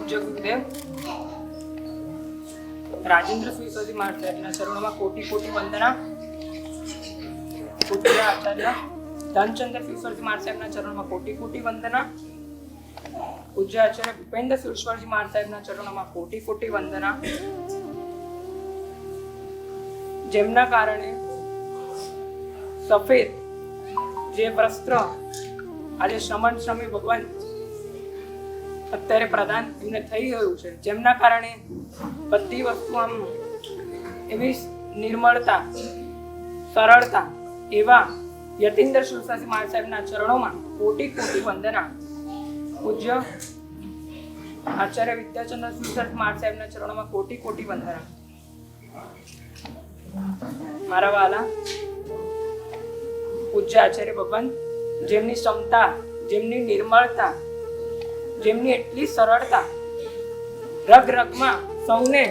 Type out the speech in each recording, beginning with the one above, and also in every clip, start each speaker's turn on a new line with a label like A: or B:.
A: પૂજ્ય ગુરુદેવ રાજેન્દ્ર સુઈ મહારાજ સાહેબના ચરણોમાં કોટી કોટી વંદના. પૂજ્ય આચાર્ય ધનચંદ્ર સુઈ મહારાજ સાહેબના ચરણોમાં કોટી કોટી વંદના. પૂજ્ય આચાર્ય ભૂપેન્દ્ર સુઈ મહારાજ સાહેબના ચરણોમાં કોટી કોટી વંદના. જેમના કારણે સફેદ જે વસ્ત્ર આજે શ્રમણ શ્રમી ભગવાન અત્યારે પ્રદાન એમને થઈ ગયું છે, જેમના કારણે બધી વસ્તુ આમ એવી નિર્મળતા સરળતા એવા યતીન્દ્ર સુરસાસી મહારાજ સાહેબના ચરણોમાં કોટી કોટી વંદના. પૂજ્ય આચાર્ય વિદ્યાચંદ્ર સુરસાસી મહારાજ સાહેબના ચરણોમાં કોટી કોટી વંદના. મારા વાલા પૂજ્ય આચાર્ય ભગવાન, જેમની ક્ષમતા, જેમની નિર્મળતા, જેમની એટલી સરળતા રગ રગમાં સૌને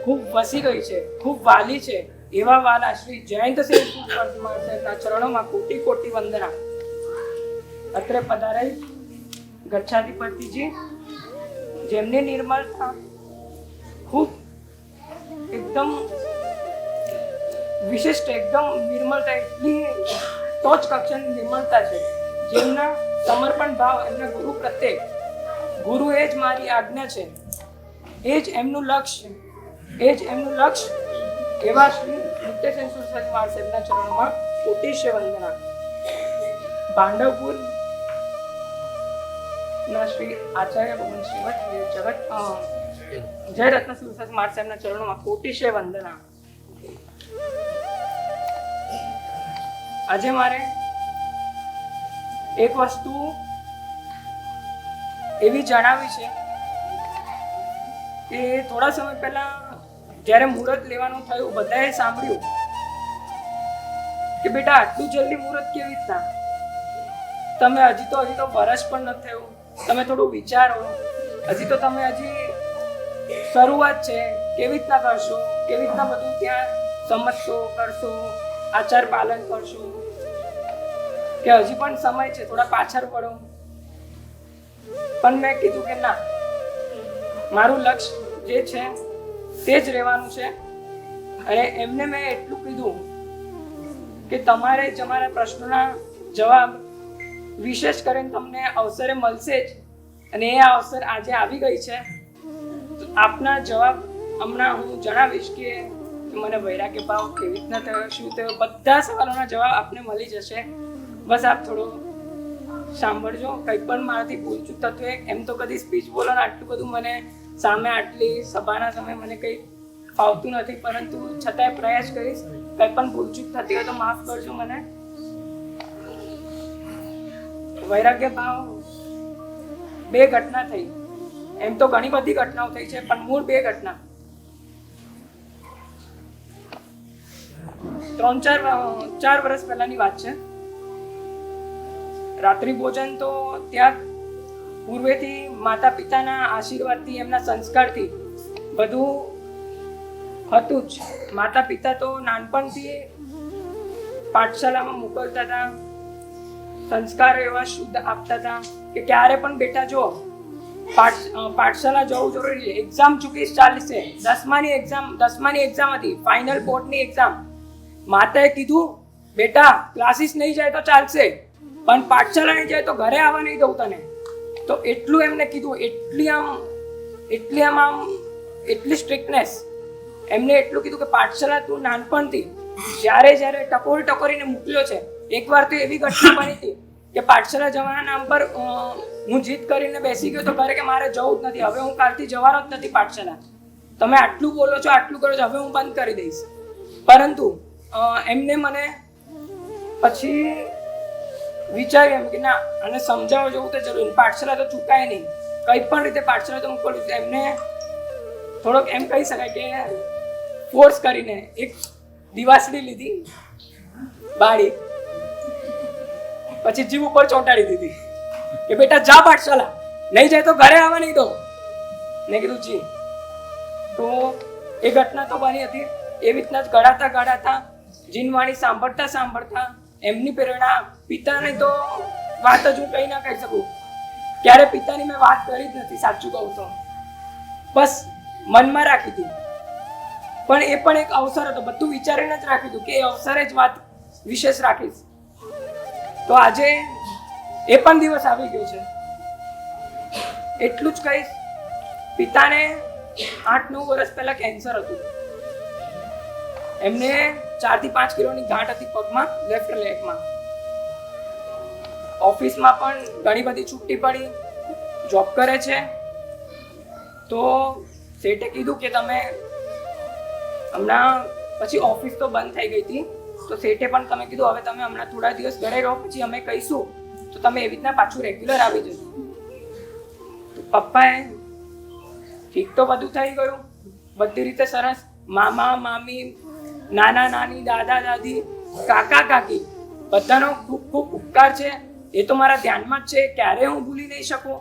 A: ખૂબ વસી ગઈ છે, ખૂબ વાલી છે, એવા વાલા શ્રી જયંતસિંહ સાહેબના ચરણોમાં કોટી કોટી વંદના. અત્રે પધારેલ ગચ્છાધિપતિજી, જેમની નિર્મળતા ખૂબ એકદમ વિશિષ્ટ, એકદમ નિર્મળતા, એટલી ટોચ કક્ષાની નિર્મળતા છે, જેમના સમર્પણ ભાવ એમના ગુરુ પ્રત્યે, ગુરુ એ જ મારી આજ્ઞા છે, એ જ એમનું લક્ષ્ય, એ જ એમનું લક્ષ્ય, એવા શ્રી નિત્યસેન સુરસાસી મહારાજ સાહેબના ચરણોમાં કોટીશ્ય વંદના. ભાંડવપુર ના શ્રી આચાર્ય ભગવાન શ્રીમદ જગત જયરત્ન સુરસાસી મહારાજ સાહેબના ચરણોમાં કોટીશ્ય વંદના. આજે મારે એક વસ્તુ એવી જણાવી છે કે થોડા સમય પહેલા જ્યારે મુહૂર્ત લેવાનું થયું, બધાએ સાંભળ્યું કે બેટા આટલું જલ્દી મુહૂર્ત કેવી રીતના, તમે હજી તો વર્ષ પણ નથી થયું, તમે થોડું વિચારો, હજી શરૂઆત છે, કેવી રીતના કરશો, કેવી રીતના બધું ત્યાં સમજશો, કરશો, આચાર પાલન કરશો, કે હજી પણ સમય છે, થોડા પાછળ પડો. પણ મેં કીધું કે ના, મારું લક્ષ્ય જે છે તે જ રહેવાનું છે. અને એમને મેં એટલું કીધું કે તમારે જ અમારા પ્રશ્નોના જવાબ વિશેષ કરીને તમને અવસરે મળશે જ, અને એ અવસર આજે આવી ગઈ છે. આપના જવાબ હમણાં હું જણાવીશ કે મને વૈરાગ્ય ભાવ કેવી રીતના થયો, શું થયો, બધા સવાલોના જવાબ આપને મળી જશે. બસ આપ થોડો સાંભળજો. કંઈ પણ મારાથી ભૂલચૂક થતું હોય, એમ તો કદી સ્પીચ બોલવાનું આટલું બધું મને સામે આટલી સભાના સમય મને કંઈ ફાવતું નથી, પરંતુ છતાંય પ્રયાસ કરીશ. કંઈ પણ ભૂલચૂક થતી હોય તો માફ કરજો મને. વૈરાગ્ય ભાવ બે ઘટના થઈ, એમ તો ઘણી બધી ઘટનાઓ થઈ છે, પણ મૂળ બે ઘટના. 3-4 વર્ષ પહેલાની વાત છે. રાત્રિ ભોજન તો ત્યાં પૂર્વેથી માતા પિતાના આશીર્વાદથી, એમના સંસ્કારથી બધું હતું જ. માતા પિતા તો નાનપણથી પાઠશાલામાં મોકલતા હતા, સંસ્કાર એવા શુદ્ધ આપતા હતા કે ક્યારે પણ બેટા જો પાઠશાલા જવું જરૂરી છે, એક્ઝામ ચૂકીશ ચાલશે. 10માની એક્ઝામ હતી, ફાઇનલ બોર્ડની એક્ઝામ. માતાએ કીધું બેટા ક્લાસીસ નહીં જાય તો ચાલશે, પણ પાઠશાલા નહીં જાય તો ઘરે આવવા નહીં દઉં તને. તો એટલું એમને કીધું, એટલી સ્ટ્રિક્ટનેસ. એમને એટલું કીધું કે પાઠશાલા તું નાનપણથી જ્યારે ટકોરીને મોકલ્યો છે. એકવાર તો એવી ઘટના બની હતી કે પાઠશાલા જવાના નામ પર હું જીદ કરીને બેસી ગયો તો ઘરે કે મારે જવું જ નથી, હવે હું કાલથી જવાનો જ નથી પાઠશાલા. તમે આટલું બોલો છો, આટલું કરો છો, હવે હું બંધ કરી દઈશ. પરંતુ એમને મને પછી વિચાર્યું એમ કે ના, અને સમજાવવા જવું તો જરૂરી, પાઠશાલા તો ચૂકાય નહીં, કંઈ પણ રીતે પાઠશાલા તો મોકલું. એમને થોડોક એમ કહી શકાય કે ફોર્સ કરીને એક દિવાસળી લીધી, બાળી, પછી જીવ ઉપર ચોંટાડી દીધી કે બેટા જા પાઠશાલા, નહીં જાય તો ઘરે આવવા નહીં દો. મેં કીધું જી. તો એ ઘટના તો બની હતી. એવી રીતના જ ગળાતા જીનવાણી સાંભળતા એમની પ્રેરણા, પિતાની તો વાત જ હું કંઈ ના કહી શકું. ક્યારે પિતાની મેં વાત કરી જ નથી, સાચું કહું તો. બસ મનમાં રાખી હતી. પણ એ પણ એક અવસર હતો, બધું વિચારીને જ રાખ્યું હતું કે એ અવસરે જ વાત વિશેષ રાખીશ. તો આજે એ પણ દિવસ આવી ગયો છે. એટલું જ કહીશ, પિતાને 8-9 વર્ષ પહેલા કેન્સર હતું. એમને 4 થી 5 કિલોની ગાંઠ હતી પગમાં, લેફ્ટ લેગમાં. ઓફિસમાં પણ ઘણી બધી છુટ્ટી પડી, જોબ કરે છે. તો શેઠે કીધું કે તમે હમણાં, પછી ઓફિસ તો બંધ થઈ ગઈ હતી, તો શેઠે પણ તમે કીધું હવે તમે હમણાં થોડા દિવસ ઘરે રહો, પછી અમે કહીશું તો તમે એવી રીતના પાછું રેગ્યુલર આવી જશો. તો પપ્પાએ ઠીક તો બધું થઈ ગયું, બધી રીતે સરસ. મામા મામી, નાના નાની, દાદા દાદી, કાકા કાકી બધાનો ખૂબ ખૂબ ઉપકાર છે. એ તો મારા ધ્યાનમાં જ છે, ક્યારેય હું ભૂલી નહીં શકું.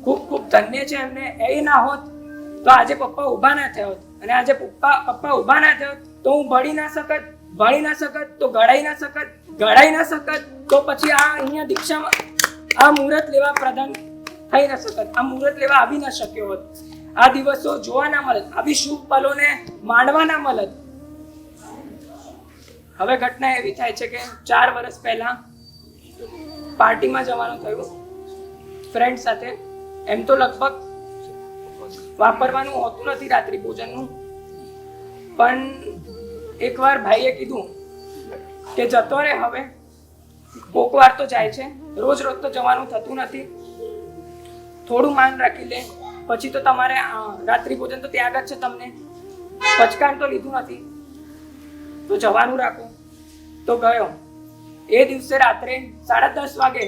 A: ખૂબ ખૂબ ધન્ય છે એમને. એ ના હોત તો આજે પપ્પા ઊભા ના થયા હોત, અને આજે પપ્પા ઊભા ના થયા હોત તો હું ભણી ના શકત, તો ઘડાઈ ના શકત, તો પછી આ અહીંયા દીક્ષામાં આ મુહૂર્ત લેવા પ્રદાન થઈ ના શકત, આ મુહૂર્ત લેવા આવી ના શક્યો હોત, આ દિવસો જોવા ના મળત, આવી શુભ પલોને માણવા ના મળત. હવે ઘટના એવી થાય છે કે 4 વર્ષ પહેલા પાર્ટીમાં જવાનું થયું ફ્રેન્ડ સાથે. એમ તો લગભગ વાપરવાનું હોતું નથી રાત્રિ ભોજનનું, પણ એકવાર ભાઈએ કીધું કે જતો રહે, હવે કોક વાર તો જાય છે, રોજ રોજ તો જવાનું થતું નથી, થોડું માન રાખી લે, પછી તો તમારે રાત્રિ ભોજન તો ત્યાગ જ છે, તમને પચકાણ તો લીધું નથી, તો જવાનું રાખો. તો ગયો. એ દિવસે રાત્રે 10:30 વાગે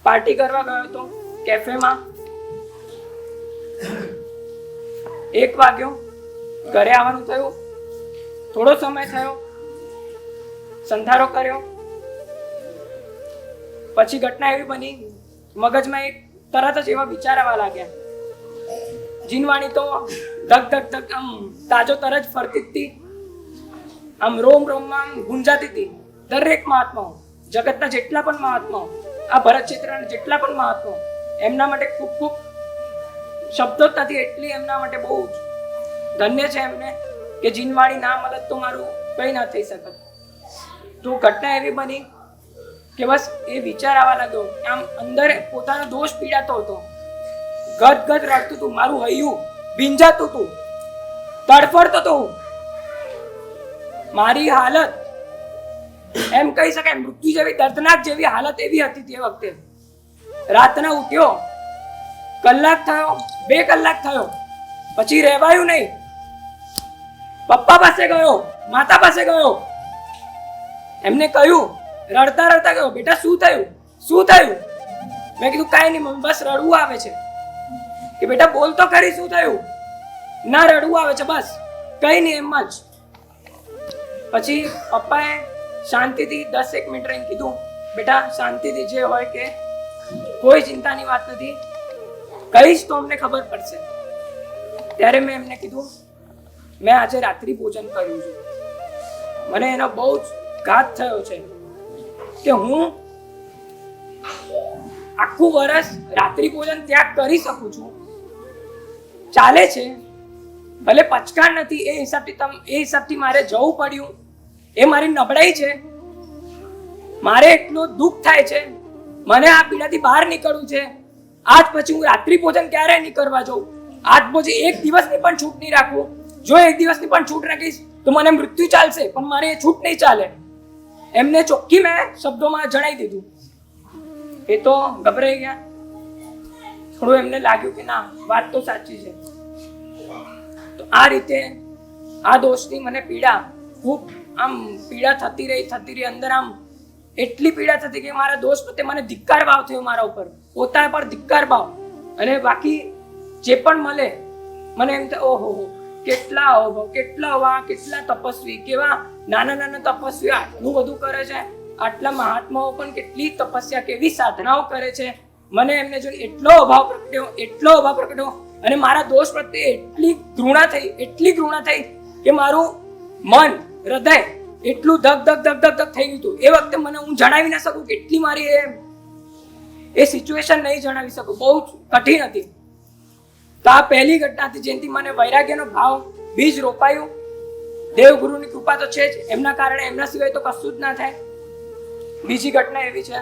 A: પાર્ટી કરવા ગયો તો કેફેમાં. 1 વાગ્યો ઘરે આવવાનું થયું. થોડો સમય થયો, સંધારો કર્યો. પછી ઘટના એવી બની, મગજમાં એક તરત જ એવા વિચાર આવવા લાગ્યા. જીનવાણી તો ધક ધક ધક આમ તાજો તરજ ફરતી હતી, આમ રોમ રોમમાં ગુંજાતી હતી. દરેક મહાત્માઓ, જગતના જેટલા પણ મહાત્માઓ, આ ભરત ક્ષેત્રના જેટલા પણ મહાત્માઓ, એમના માટે ખૂબ ખૂબ શબ્દો જ નથી, એટલી એમના માટે બહુ જ ધન્ય છે એમને કે જીનવાણી ના મળત તો મારું કંઈ ના થઈ શકત. તો ઘટના એવી બની કે બસ એ વિચાર આવવા લાગ્યો, આમ અંદર પોતાનો દોષ પીડાતો હતો, ગદ રડતું હતું, મારું હૈયું ભીંજાતું હતું, તડફડતો હતો. મારી હાલત એમ કહી શકાય મૃત્યુ જેવી, દર્દનાક જેવી હાલત એવી હતી તે વખતે. રાતના ઉઠ્યો, કલાક થયો, 2 કલાક થયો, પછી રહેવાયું નહીં. પપ્પા પાસે ગયો, માતા પાસે ગયો, એમને કહ્યું, રડતા રડતા ગયો, બેટા શું થયું? મેં કીધું કાંઈ નહીં મમ્મી, બસ રડવું આવે છે. કે બેટા બોલ તો ખરી, શું થયું? ના, રડવું આવે છે, બસ કંઈ નહીં, એમ જ. પછી પપ્પાએ શાંતિથી 10-1 મિનિટ રહીને કીધું, બેટા શાંતિથી જે હોય કે કોઈ ચિંતાની વાત નથી, કહીશ તો અમને ખબર પડશે. ત્યારે મેં એમને કીધું, મેં આજે રાત્રિ ભોજન કર્યું છે, મને એનો બહુ જ ઘાત થયો છે કે હું આખું વર્ષ રાત્રિ ભોજન ત્યાગ કરી શકું છું, ચાલે છે, ભલે પચકાણ નથી, એ હિસાબથી મારે જવું પડ્યું, એ મારી નબળાઈ છે, મારે એટલું દુઃખ થાય છે, મને આ પીડાથી બહાર નીકળવું છે. આજ પછી હું રાત્રિ ભોજન ક્યારે નહીં કરવા જાઉં, આજ પછી 1 દિવસની પણ છૂટ નહીં રાખવું. જો 1 દિવસની પણ છૂટ રાખીશ તો મને મૃત્યુ ચાલશે, પણ મારે એ છૂટ નહીં ચાલે. એમને ચોખ્ખી મેં શબ્દોમાં જણાવી દીધું. એ તો ગભરાઈ ગયા. થોડું એમને લાગ્યું કે ના, વાત તો સાચી છે. તો આ રીતે આ દોષની મને પીડા, ખૂબ આમ પીડા થતી રહી અંદર, આમ એટલી પીડા થતી કે મારા દોષ પ્રત્યે મને ધિક્કાર ભાવ થયો, મારા ઉપર પોતા પર ધિક્કાર ભાવ. અને બાકી જે પણ મળે મને એમ થાય, ઓહો કેટલા અવભાવ, કેટલા તપસ્વી, કેવા નાના તપસ્વી આટલું બધું કરે છે, આટલા મહાત્માઓ પણ કેટલી તપસ્યા, કેવી સાધનાઓ કરે છે. મને એમને જોઈને એટલો અભાવ પ્રગટ્યો, અને મારા દોષ પ્રત્યે એટલી ઘૃણા થઈ કે મારું મન, હૃદય એટલું ધક થઈ ગયું હતું. એ વખતે મને હું જણાવી ના શકું કેટલી મારી એ સિચ્યુએશન નહીં જણાવી શકું, બહુ જ કઠિન હતી. તો આ પહેલી ઘટના હતી જેનાથી મને વૈરાગ્યનો ભાવ બીજ રોપાયું. દેવગુરુની કૃપા તો છે જ, એમના કારણે એમના સિવાય તો કશું જ ના થાય. બીજી ઘટના એવી છે,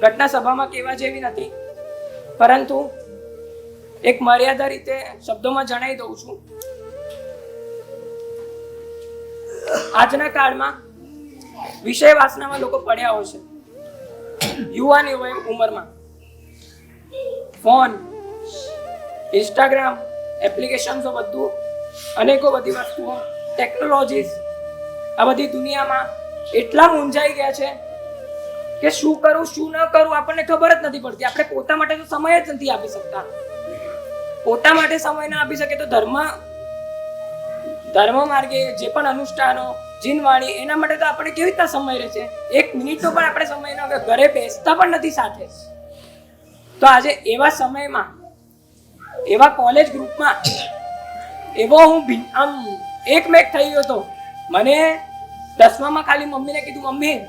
A: ઘટના સભામાં કહેવા જેવી નથી, પરંતુ એક મર્યાદા રીતે શબ્દોમાં જણાવી દઉં છું. આજના કાળમાં વિષય વાસનામાં લોકો પડ્યા હોય છે. યુવાની ઉંમરમાં ફોન, ઇન્સ્ટાગ્રામ, એપ્લિકેશન્સો, બધું અનેકો બધી વસ્તુઓ, ટેકનોલોજીસ, આ બધી દુનિયામાં એટલા મૂંઝાઈ ગયા છે કે શું કરું શું ન કરું આપણને ખબર જ નથી પડતી. આપણે પોતા માટે તો સમય જ નથી આપી શકતા. પોતા માટે સમય ના આપી શકે તો ધર્મ માર્ગે જે પણ અનુષ્ઠાનો, જીનવાણી, એના માટે તો આપણે કેવી રીતના સમય રહે છે? 1 મિનિટનો પણ આપણે સમય ન, ઘરે બેસતા પણ નથી સાથે. તો આજે એવા સમયમાં, એવા કોલેજ ગ્રુપમાં એવો હું આમ એકમેક થઈ ગયો હતો. મને 10મામાં ખાલી મમ્મીને કીધું, મમ્મી,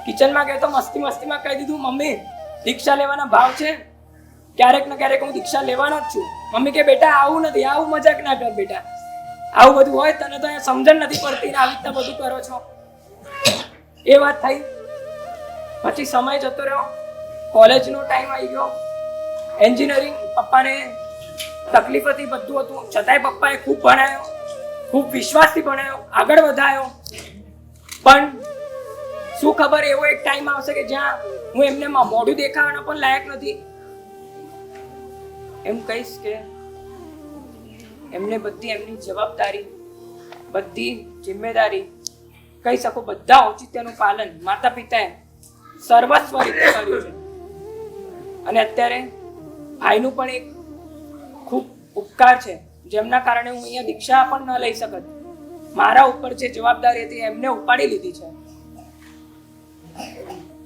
A: કિચનમાં ગયો તો મસ્તીમાં કહી દીધું, મમ્મી દીક્ષા લેવાના ભાવ છે, ક્યારેક ને ક્યારેક હું દીક્ષા લેવાનો જ છું. મમ્મી કે બેટા આવું નથી, આવું મજાક ના કર બેટા, આવું બધું હોય તને તો સમજણ નથી પડતી ને આવી રીતના બધું કરો છો. એ વાત થઈ. પછી સમય જતો રહ્યો, કોલેજનો ટાઈમ આવી ગયો, એન્જિનિયરિંગ, પપ્પાને તકલીફ હતી, બધું હતું, છતાંય પપ્પાએ ખૂબ ભણાયો, ખૂબ વિશ્વાસથી ભણાયો, આગળ વધાયો. પણ શું ખબર એવો એક ટાઈમ આવશે કે જ્યાં હું એમને મોઢું દેખાવાનો પણ લાયક નથી. એમ કહીશ કે એમને બધી એમની જવાબદારી, બધી જિમ્મેદારી, કહી શકો બધા ઔચિત્યનું પાલન માતા પિતાએ સર્વસ્વ રીતે કર્યું છે. અને અત્યારે ભાઈનું પણ એક ખૂબ ઉપકાર છે, જેમના કારણે હું અહીંયા દીક્ષા પણ ન લઈ શકત. મારા ઉપર જે જવાબદારી હતી એમને ઉપાડી લીધી છે.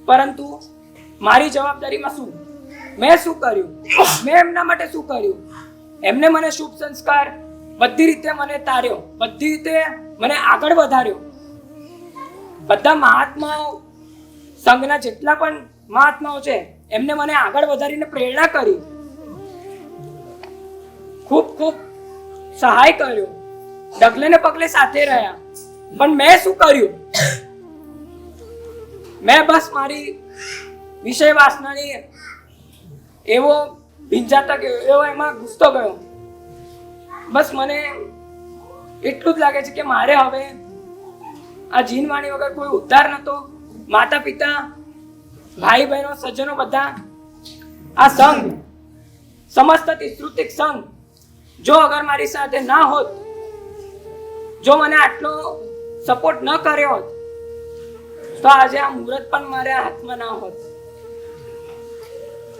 A: પરંતુ મારી જવાબદારીમાં શું, મેં શું કર્યું, મેં એમના માટે શું કર્યું? એમને મને શુભ સંસ્કાર બધી રીતે મને તાર્યો, બધી રીતે મને આગળ વધાર્યો. બધા મહાત્માઓ, સંઘના જેટલા પણ મહાત્માઓ છે એમને મને આગળ વધારીને પ્રેરણા કરી, ખૂબ ખૂબ સહાય કર્યો, ડગલે ને પગલે સાથે રહ્યા. પણ મેં શું કર્યું? મેં બસ મારી વિષય વાસનાની એવો ભીંજાતા ગયો, એવો એમાં ઘૂસતો ગયો. બસ મને એટલું જ લાગે છે કે મારે હવે આ જીનવાણી વગર કોઈ ઉદ્ધાર નતો. માતા પિતા, ભાઈ બહેનો, સજ્જનો, બધા આ સંઘ, સમસ્ત તિશ્રુતિક સંઘ જો અગર મારી સાથે ના હોત, જો મને આટલો સપોર્ટ ન કર્યો હોત, તો આજે આ મુહૂર્ત પણ મારા હાથમાં ના હોત.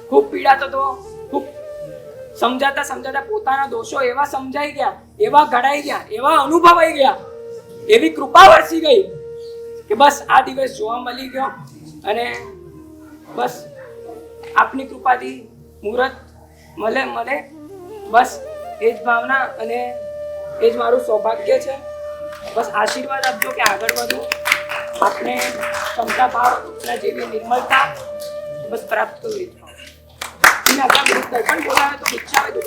A: ખૂબ પીડાતો તો, ખૂબ સમજાતા પોતાના દોષો એવા સમજાઈ ગયા, એવા ઘડાઈ ગયા, એવા અનુભવાઈ ગયા, એવી કૃપા વરસી ગઈ કે બસ આ દિવસ જોવા મળી ગયો. અને બસ આપની કૃપાથી મુહૂર્ત મળે, બસ એ જ ભાવના અને એ જ મારું સૌભાગ્ય છે. બસ આશીર્વાદ આપજો કે આગળ વધું, આપને ક્ષમતા ભાવ જેવી નિર્મળતા બસ પ્રાપ્ત કરી. પણ બોલાવે તો ઈચ્છા હોય તો